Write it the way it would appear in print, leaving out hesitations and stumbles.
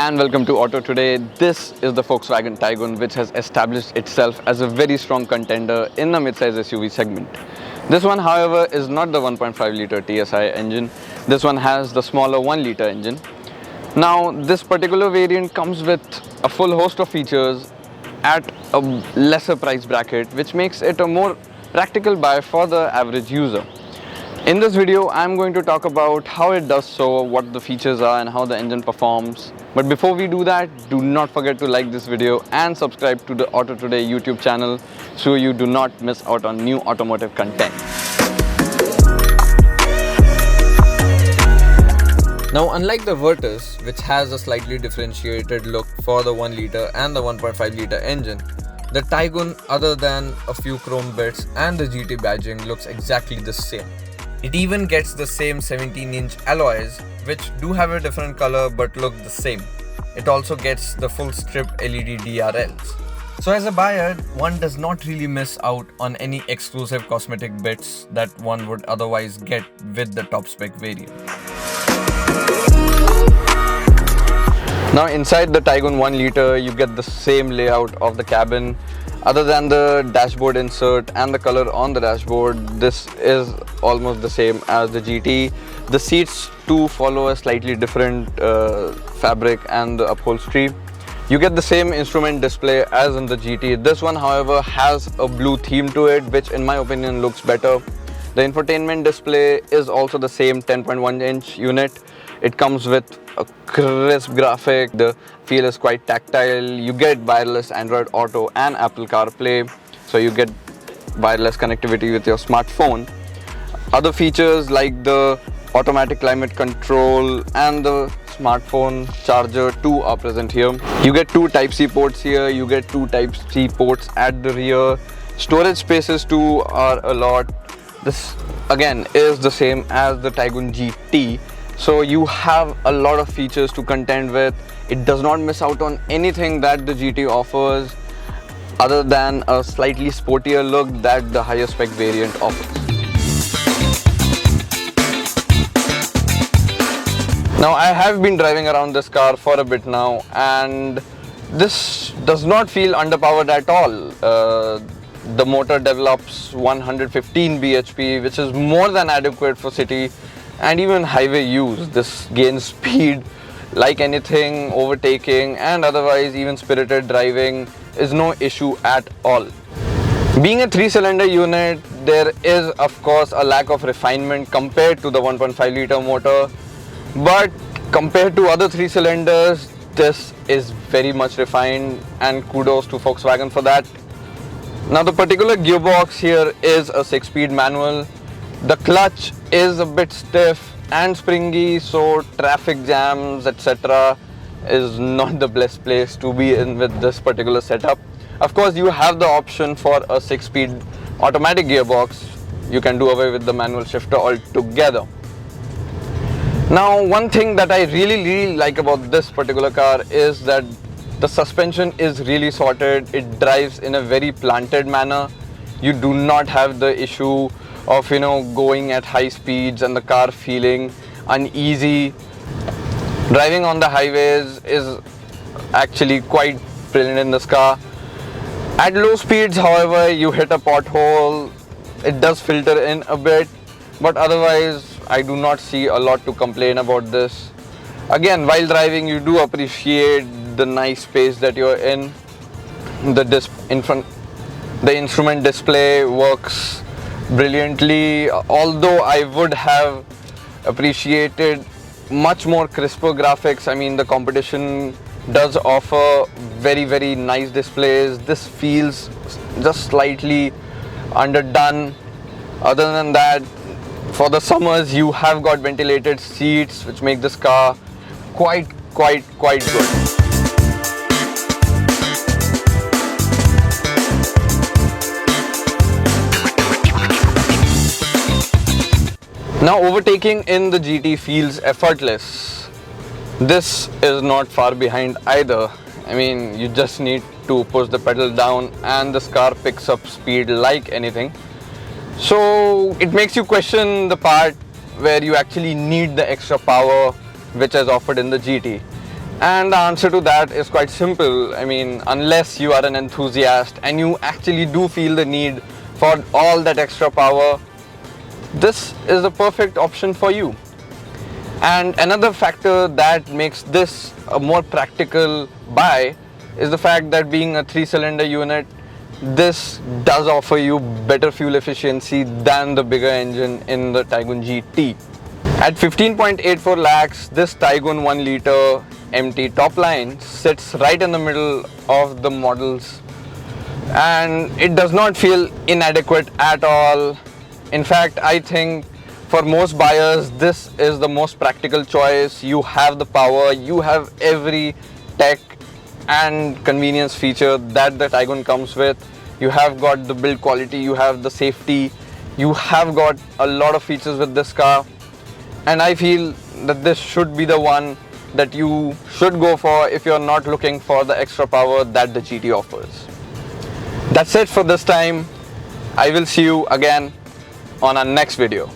and welcome to Auto Today. This is the Volkswagen Taigun, which has established itself as a very strong contender in the midsize SUV segment. This one, however, is not the 1.5 litre TSI engine. This one has the smaller 1 litre engine. Now, this particular variant comes with a full host of features at a lesser price bracket, which makes it a more practical buy for the average user. In this video, I'm going to talk about how it does so, what the features are and how the engine performs. But before we do that, do not forget to like this video and subscribe to the Auto Today YouTube channel so you do not miss out on new automotive content. Now, unlike the Virtus, which has a slightly differentiated look for the 1 litre and the 1.5 litre engine, the Taigun, other than a few chrome bits and the GT badging, looks exactly the same. It even gets the same 17-inch alloys, which do have a different color but look the same. It also gets the full strip LED DRLs. So as a buyer, one does not really miss out on any exclusive cosmetic bits that one would otherwise get with the top spec variant. Now inside the Taigun 1 litre, you get the same layout of the cabin. Other than the dashboard insert and the color on the dashboard, this is almost the same as the GT. The seats too follow a slightly different fabric and the upholstery. You get the same instrument display as in the GT. This one, however, has a blue theme to it, which in my opinion looks better. The infotainment display is also the same 10.1-inch unit. It comes with a crisp graphic. The feel is quite tactile. You get wireless Android Auto and Apple CarPlay, so you get wireless connectivity with your smartphone. Other features like the automatic climate control and the smartphone charger too are present here. You get two Type-C ports here. You get two Type-C ports at the rear. Storage spaces too are a lot. This again is the same as the Taigun GT. So you have a lot of features to contend with. It does not miss out on anything that the GT offers other than a slightly sportier look that the higher spec variant offers. Now I have been driving around this car for a bit now and this does not feel underpowered at all. The motor develops 115 bhp, which is more than adequate for city and even highway use. This gains speed like anything. Overtaking and otherwise even spirited driving is no issue at all. Being a 3-cylinder unit, there is of course a lack of refinement compared to the 1.5 litre motor, but compared to other 3 cylinders, this is very much refined and kudos to Volkswagen for that. Now the particular gearbox here is a 6-speed manual. The clutch is a bit stiff and springy, so traffic jams etc. is not the best place to be in with this particular setup. Of course, you have the option for a 6-speed automatic gearbox. You can do away with the manual shifter altogether. Now, one thing that I really like about this particular car is that the suspension is really sorted. It drives in a very planted manner. You do not have the issue of going at high speeds and the car feeling uneasy. Driving on the highways is actually quite brilliant in this car. At low speeds, however, you hit a pothole, it does filter in a bit, but otherwise I do not see a lot to complain about this. Again, while driving, you do appreciate the nice space that you're in. The instrument display works brilliantly, although I would have appreciated much more crisper graphics. I mean, the competition does offer very nice displays. This feels just slightly underdone. Other than that, for the summers, you have got ventilated seats, which make this car quite good. Now, overtaking in the GT feels effortless. This is not far behind either. I mean, you just need to push the pedal down and this car picks up speed like anything. So it makes you question the part where you actually need the extra power which is offered in the GT. And the answer to that is quite simple. I mean, unless you are an enthusiast and you actually do feel the need for all that extra power, this is a perfect option for you. And another factor that makes this a more practical buy is the fact that being a 3-cylinder unit, this does offer you better fuel efficiency than the bigger engine in the Taigun GT. At 15.84 lakhs, this Taigun 1 liter MT top line sits right in the middle of the models, and it does not feel inadequate at all. In fact, I think for most buyers, this is the most practical choice. You have the power, you have every tech and convenience feature that the Taigun comes with. You have got the build quality, you have the safety, you have got a lot of features with this car, and I feel that this should be the one that you should go for if you're not looking for the extra power that the GT offers. That's it for this time. I will see you again on our next video.